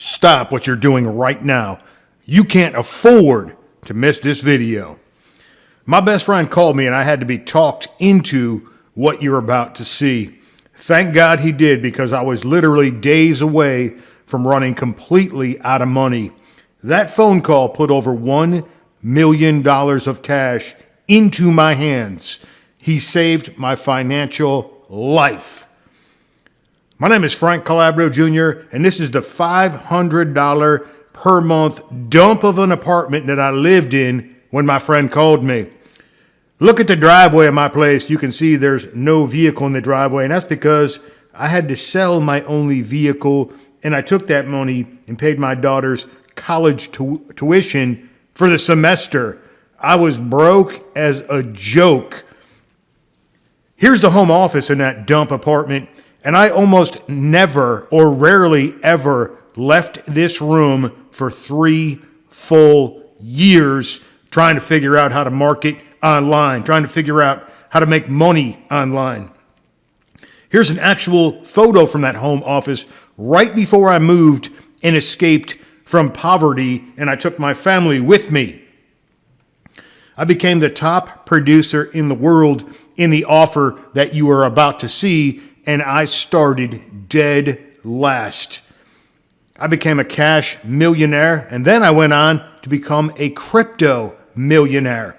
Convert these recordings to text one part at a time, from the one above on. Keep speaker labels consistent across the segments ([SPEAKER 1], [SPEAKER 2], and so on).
[SPEAKER 1] stop what you're doing right now. You can't afford to miss this video. My best friend called me and I had to be talked into what you're about to see. Thank God he did, because I was literally days away from running completely out of money. That phone call put over $1 million of cash into my hands. He saved my financial life. My name is Frank Calabro Jr., and this is the $500 per month dump of an apartment that I lived in when my friend called me. Look at the driveway of my place. You can see there's no vehicle in the driveway, and that's because I had to sell my only vehicle, and I took that money and paid my daughter's college tuition for the semester. I was broke as a joke. Here's the home office in that dump apartment, and I almost never or rarely ever left this room for 3 full years trying to figure out how to market online, trying to figure out how to make money online. Here's an actual photo from that home office right before I moved and escaped from poverty, and I took my family with me. I became the top producer in the world in the offer that you are about to see, and I started dead last. I became a cash millionaire, and then I went on to become a crypto millionaire.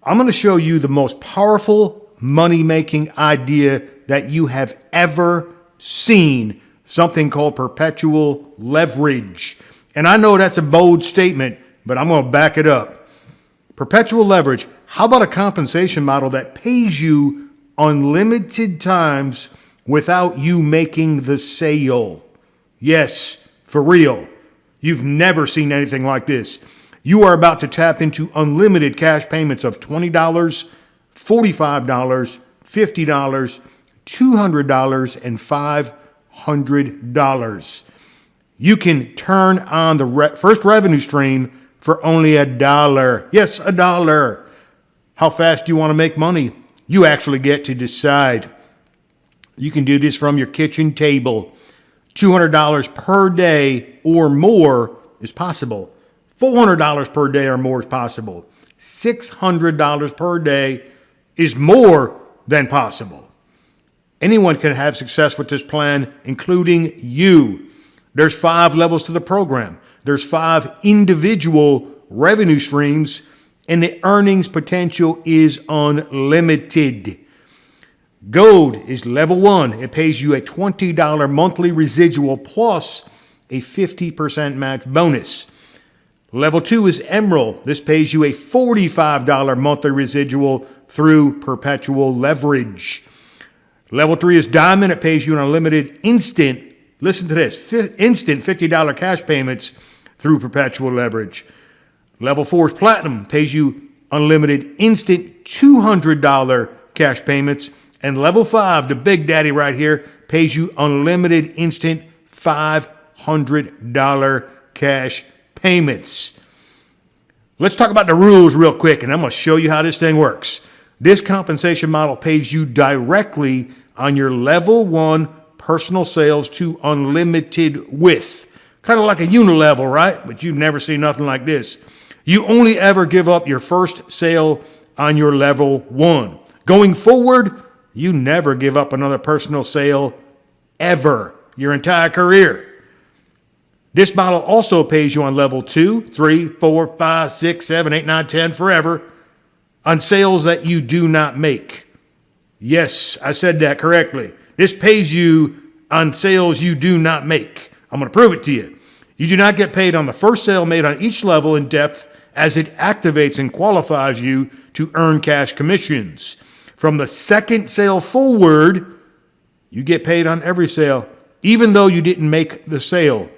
[SPEAKER 1] I'm going to show you the most powerful money-making idea that you have ever seen, something called perpetual leverage. And I know that's a bold statement, but I'm going to back it up. Perpetual leverage. How about a compensation model that pays you unlimited times without you making the sale? Yes, for real. You've never seen anything like this. You are about to tap into unlimited cash payments of $20, $45, $50, $200, and $500. You can turn on the first revenue stream for only $1. Yes, $1. How fast do you want to make money? You actually get to decide. You can do this from your kitchen table. $200 per day or more is possible. $400 per day or more is possible. $600 per day is more than possible. Anyone can have success with this plan, including you. There's 5 levels to the program. There's 5 individual revenue streams, and the earnings potential is unlimited. Gold is level 1. It pays you a $20 monthly residual plus a 50% match bonus. Level 2 is Emerald. This pays you a $45 monthly residual through perpetual leverage. Level 3 is Diamond. It pays you an unlimited instant, listen to this, instant $50 cash payments through perpetual leverage. Level 4 is Platinum. Pays you unlimited instant $200 cash payments. And level 5, the big daddy right here, pays you unlimited instant $500 cash payments. Let's talk about the rules real quick, and I'm going to show you how this thing works. This compensation model pays you directly on your level 1 personal sales to unlimited with. Kind of like a unilevel, right? But you've never seen nothing like this. You only ever give up your first sale on your level 1. Going forward, you never give up another personal sale ever, your entire career. This model also pays you on level 2, 3, 4, 5, 6, 7, 8, 9, 10, forever on sales that you do not make. Yes, I said that correctly. This pays you on sales you do not make. I'm going to prove it to you. You do not get paid on the first sale made on each level in depth, as it activates and qualifies you to earn cash commissions. From the second sale forward, you get paid on every sale, even though you didn't make the sale.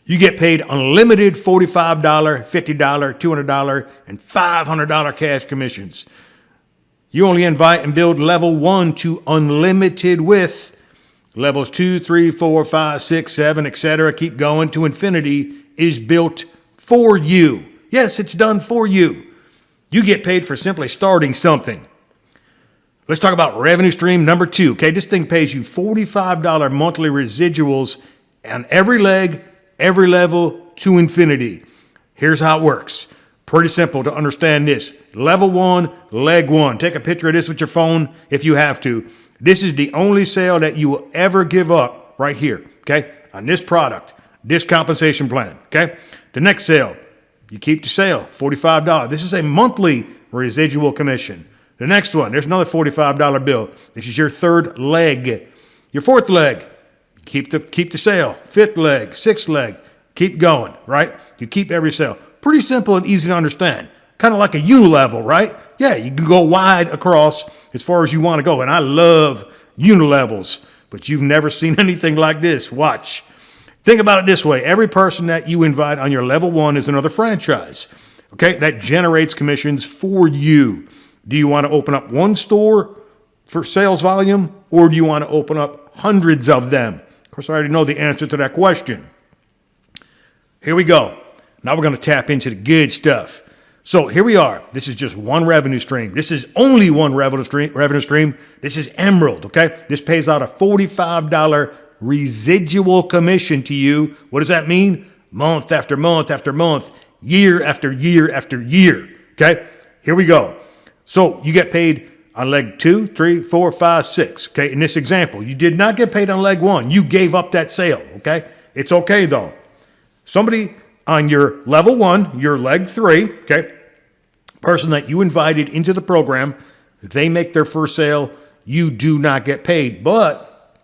[SPEAKER 1] You get paid unlimited $45, $50, $200, and $500 cash commissions. You only invite and build level 1 to unlimited with. Levels 2, 3, 4, 5, 6, 7, etc. Keep going to infinity is built for you. Yes, it's done for you. You get paid for simply starting something. Let's talk about revenue stream number 2. Okay, this thing pays you $45 monthly residuals on every leg, every level to infinity. Here's how it works. Pretty simple to understand this. Level 1, leg 1. Take a picture of this with your phone if you have to. This is the only sale that you will ever give up right here, okay, on this product, this compensation plan, okay? The next sale, you keep the sale, $45. This is a monthly residual commission. The next one, there's another $45 bill. This is your third leg. Your fourth leg, keep the sale. Fifth leg, sixth leg, keep going, right? You keep every sale. Pretty simple and easy to understand. Kind of like a unilevel, right? Yeah, you can go wide across as far as you want to go. And I love unilevels, but you've never seen anything like this. Watch. Think about it this way. Every person that you invite on your level 1 is another franchise, okay? That generates commissions for you. Do you want to open up one store for sales volume, or do you want to open up hundreds of them? Of course, I already know the answer to that question. Here we go. Now we're going to tap into the good stuff. So here we are. This is just one revenue stream. This is only one revenue stream. This is Emerald, okay? This pays out a $45 residual commission to you. What does that mean? Month after month after month, year after year after year, okay? Here we go. So you get paid on leg 2, 3, 4, 5, 6, okay? In this example, you did not get paid on leg 1. You gave up that sale, okay? It's okay though. Somebody on your level 1, your leg 3, okay? Person that you invited into the program, they make their first sale, you do not get paid, but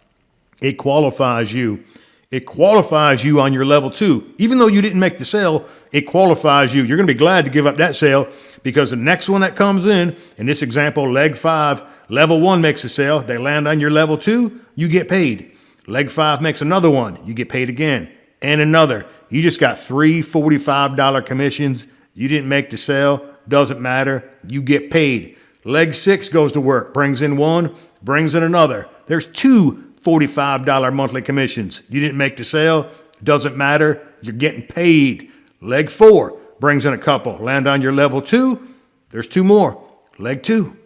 [SPEAKER 1] it qualifies you. It qualifies you on your level 2. Even though you didn't make the sale, it qualifies you. You're going to be glad to give up that sale because the next one that comes in this example, leg 5, level 1 makes a sale. They land on your level 2, you get paid. Leg 5 makes another one, you get paid again, and another. You just got 3 $45 commissions. You didn't make the sale, doesn't matter. You get paid. Leg 6 goes to work, brings in one, brings in another. There's 2 $45 monthly commissions. You didn't make the sale, doesn't matter. You're getting paid. Leg 4 brings in a couple. Land on your level 2, there's 2 more. Leg 2.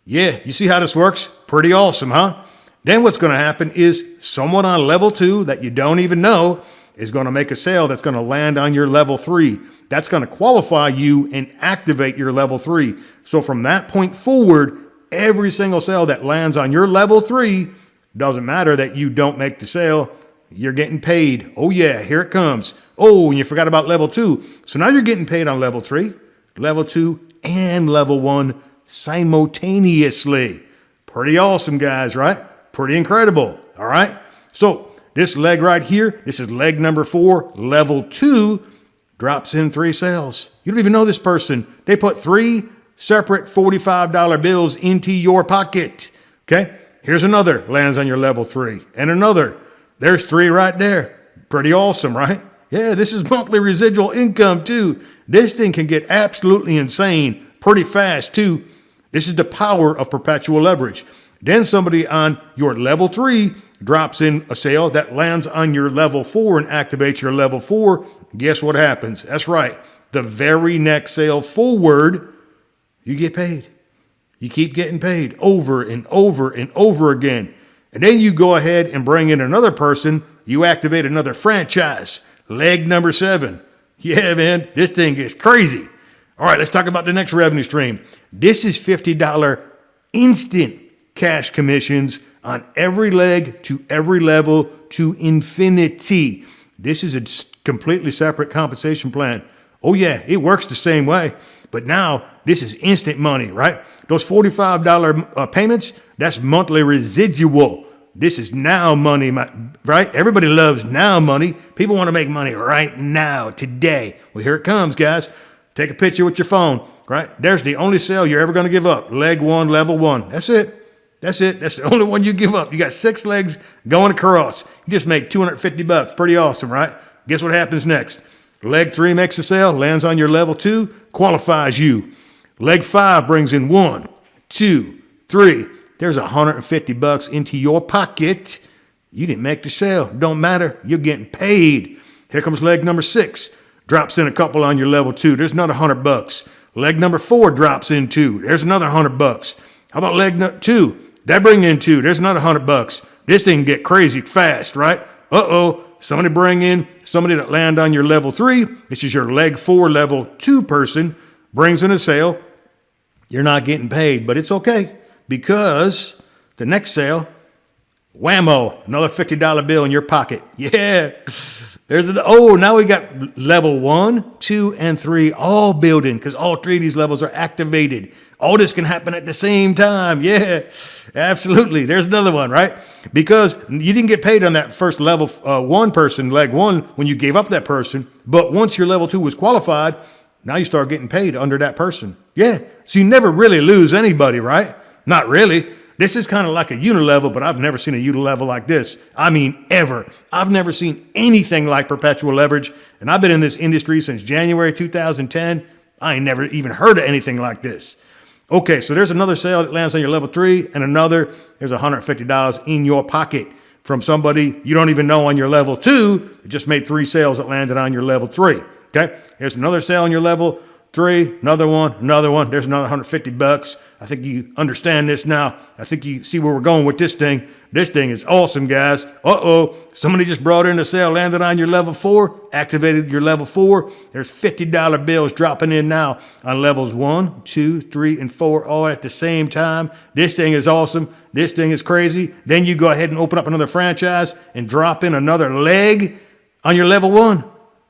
[SPEAKER 1] Yeah, you see how this works? Pretty awesome, huh? Then what's going to happen is someone on level 2 that you don't even know is going to make a sale that's going to land on your level 3. That's going to qualify you and activate your level 3. So from that point forward, every single sale that lands on your level 3, doesn't matter that you don't make the sale, you're getting paid. Oh yeah, here it comes. Oh, and you forgot about level 2. So now you're getting paid on level 3, level 2, and level 1 simultaneously. Pretty awesome, guys, right? Pretty incredible, all right? So this leg right here, this is leg number 4, level 2, drops in 3 sales. You don't even know this person. They put 3 separate $45 bills into your pocket, okay? Here's another, lands on your level 3, and another. There's 3 right there. Pretty awesome, right? Yeah, this is monthly residual income too. This thing can get absolutely insane pretty fast too. This is the power of perpetual leverage. Then somebody on your level 3 drops in a sale that lands on your level 4 and activates your level 4. Guess what happens? That's right. The very next sale forward, you get paid. You keep getting paid over and over and over again. And then you go ahead and bring in another person. You activate another franchise. Leg number 7. Yeah, man, this thing gets crazy. All right, let's talk about the next revenue stream. This is $50 instant cash commissions on every leg to every level to infinity. This is a completely separate compensation plan. Oh yeah, it works the same way. But now this is instant money, right? Those $45 payments, that's monthly residual. This is now money, right? Everybody loves now money. People want to make money right now, today. Well, here it comes, guys. Take a picture with your phone, right? There's the only sale you're ever going to give up. Leg 1, level 1. That's it. That's it. That's the only one you give up. You got 6 legs going across. You just make $250. Pretty awesome, right? Guess what happens next? Leg 3 makes a sale, lands on your level 2, qualifies you. Leg 5 brings in 1, 2, 3. There's $150 into your pocket. You didn't make the sale. Don't matter. You're getting paid. Here comes leg number 6. Drops in a couple on your level 2. There's another $100. Leg number 4 drops in 2. There's another $100. How about leg 2? That bring in 2. There's another $100. This thing get crazy fast, right? Uh-oh. somebody bring in somebody that land on your level 3. This is your leg 4, level 2 person, brings in a sale. You're not getting paid, but it's okay because the next sale, whammo, another $50 bill in your pocket. Yeah. Now we got level 1, 2, and 3 all building because all 3 of these levels are activated. All this can happen at the same time. Yeah, absolutely. There's another one, right? Because you didn't get paid on that first level 1 person, leg 1, when you gave up that person. But once your level 2 was qualified, now you start getting paid under that person. Yeah, so you never really lose anybody, right? Not really. This is kind of like a unilevel, but I've never seen a unilevel like this. I mean, ever. I've never seen anything like perpetual leverage, and I've been in this industry since January 2010. I ain't never even heard of anything like this. Okay, so there's another sale that lands on your level 3, and there's $150 in your pocket from somebody you don't even know on your level 2 that just made 3 sales that landed on your level 3. Okay, here's another sale on your level 3, another one. There's another $150. I think you understand this now. I think you see where we're going with this thing. This thing is awesome, guys. Somebody just brought in a sale, landed on your level 4, activated your level 4. There's $50 bills dropping in now on levels 1, 2, 3, and 4, all at the same time. This thing is awesome. This thing is crazy. Then you go ahead and open up another franchise and drop in another leg on your level 1.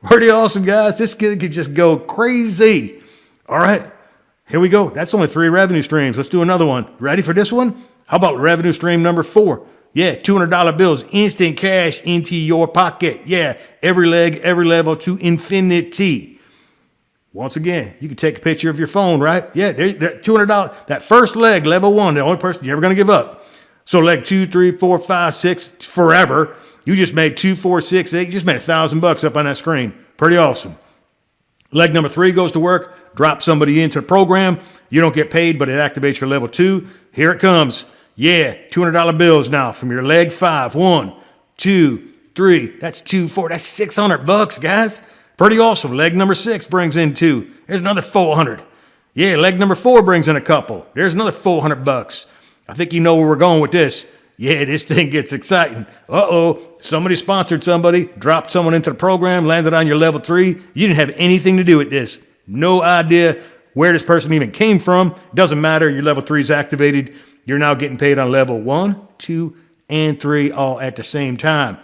[SPEAKER 1] Pretty awesome, guys. This could just go crazy. All right, here we go. That's only 3 revenue streams. Let's do another one. Ready for this one? How about revenue stream number 4? Yeah, $200 bills, instant cash into your pocket. Yeah, every leg, every level to infinity. Once again, you can take a picture of your phone, right? Yeah, $200. That first leg, level 1, the only person you're ever going to give up. So leg 2, 3, 4, 5, 6, forever. You just made 2, 4, 6, 8. You just made $1,000 up on that screen. Pretty awesome. Leg number 3 goes to work. Drop somebody into the program. You don't get paid, but it activates your level 2. Here it comes. Yeah, $200 bills now from your leg 5. 1, 2, 3. That's 2, 4. That's $600, guys. Pretty awesome. Leg number 6 brings in 2. There's another 400. Yeah, leg number 4 brings in a couple. There's another $400. I think you know where we're going with this. Yeah, this thing gets exciting. Somebody sponsored somebody, dropped someone into the program, landed on your level 3. You didn't have anything to do with this. No idea where this person even came from. Doesn't matter. Your level 3 is activated. You're now getting paid on level 1, 2, and 3 all at the same time.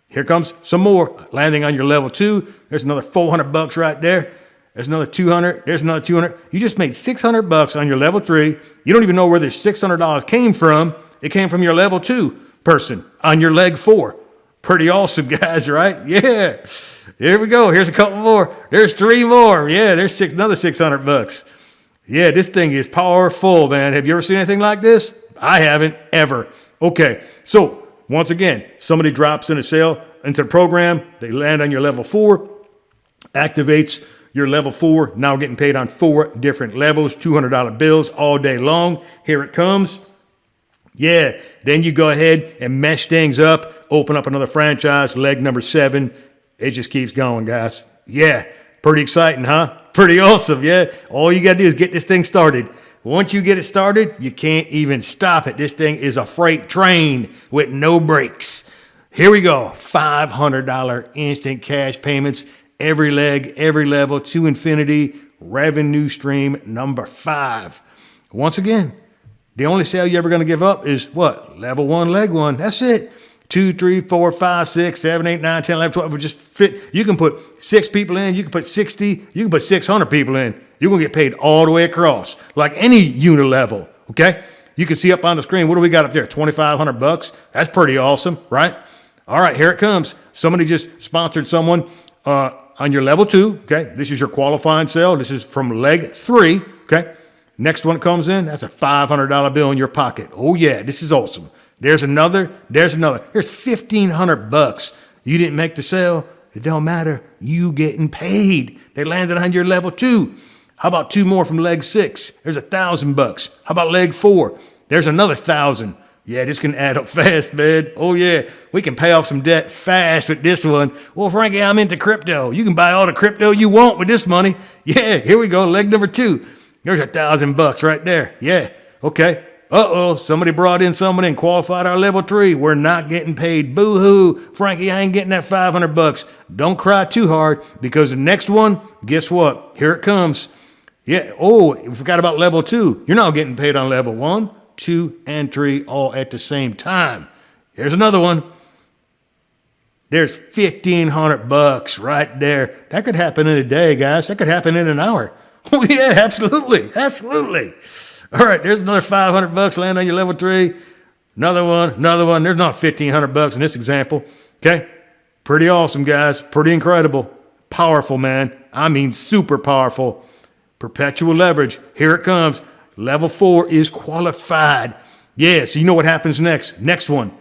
[SPEAKER 1] Here comes some more landing on your level 2. There's another $400 right there. There's another 200. There's another 200. You just made $600 on your level 3. You don't even know where this $600 came from. It came from your level 2 person on your leg 4. Pretty awesome, guys, right? Yeah. Here we go. Here's a couple more. There's 3 more. Yeah, there's another $600. Yeah, this thing is powerful, man. Have you ever seen anything like this? I haven't ever. Okay, so once again, somebody drops in a sale into the program. They land on your level 4, activates your level 4, now getting paid on 4 different levels, $200 bills all day long. Here it comes. Yeah, then you go ahead and mesh things up, open up another franchise, leg number 7. It just keeps going, guys. Yeah, pretty exciting, huh? Pretty awesome, yeah? All you got to do is get this thing started. Once you get it started, you can't even stop it. This thing is a freight train with no brakes. Here we go. $500 instant cash payments, every leg, every level to infinity, revenue stream number 5. Once again, the only sale you're ever going to give up is what? Level 1, leg 1. That's it. 2, 3, 4, 5, 6, 7, 8, 9, 10, 11, 12. Just fit. You can put 6 people in. You can put 60. You can put 600 people in. You're going to get paid all the way across, like any unilevel. Okay? You can see up on the screen. What do we got up there? $2,500. That's pretty awesome, right? All right, here it comes. Somebody just sponsored someone on your level 2. Okay? This is your qualifying sale. This is from leg 3. Okay? Next one comes in, that's a $500 bill in your pocket. Oh yeah, this is awesome. There's another. There's $1,500. You didn't make the sale. It don't matter. You getting paid. They landed on your level 2. How about 2 more from leg 6? There's $1,000. How about leg 4? There's another 1,000. Yeah, this can add up fast, man. Oh yeah, we can pay off some debt fast with this one. Well, Frankie, I'm into crypto. You can buy all the crypto you want with this money. Yeah, here we go. Leg number 2. There's $1,000 right there. Yeah. Okay. somebody brought in somebody and qualified our level 3. We're not getting paid. Boo-hoo. Frankie, I ain't getting that $500. Don't cry too hard, because the next one, guess what? Here it comes. Yeah. Oh, you forgot about level 2. You're not getting paid on level 1, 2, and 3 all at the same time. Here's another one. There's $1,500 right there. That could happen in a day, guys. That could happen in an hour. Oh, yeah, absolutely. Absolutely. All right, there's another $500 land on your level 3. Another one. There's not $1,500 in this example. Okay? Pretty awesome, guys. Pretty incredible. Powerful, man. I mean, super powerful. Perpetual leverage. Here it comes. Level 4 is qualified. Yeah, so you know what happens next. Next one.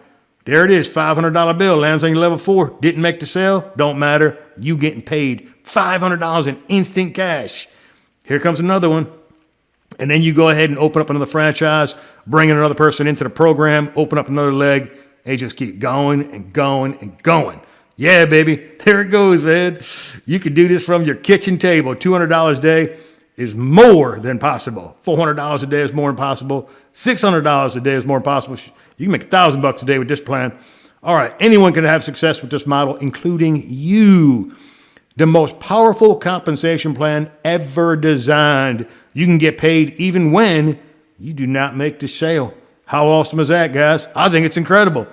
[SPEAKER 1] There it is, $500 bill lands on your level 4. Didn't make the sale, don't matter. You getting paid $500 in instant cash. Here comes another one. And then you go ahead and open up another franchise, bring in another person into the program, open up another leg. They just keep going and going and going. Yeah, baby, there it goes, man. You can do this from your kitchen table. $200 a day is more than possible. $400 a day is more than possible. $600 a day is more than possible. You can make $1,000 a day with this plan. All right, anyone can have success with this model, including you. The most powerful compensation plan ever designed. You can get paid even when you do not make the sale. How awesome is that, guys? I think it's incredible.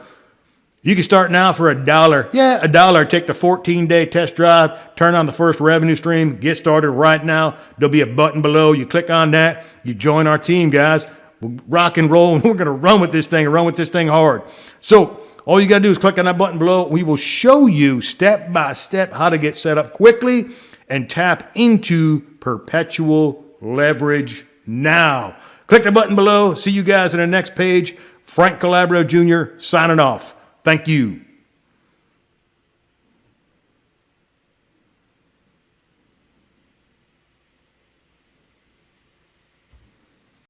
[SPEAKER 1] You can start now for $1. Yeah, $1. Take the 14-day test drive, turn on the first revenue stream, get started right now. There'll be a button below. You click on that. You join our team, guys. We'll rock and roll, and we're going to run with this thing and run with this thing hard. So all you got to do is click on that button below. We will show you step by step how to get set up quickly and tap into perpetual leverage now. Click the button below. See you guys on the next page. Frank Calabro Jr. signing off. Thank you.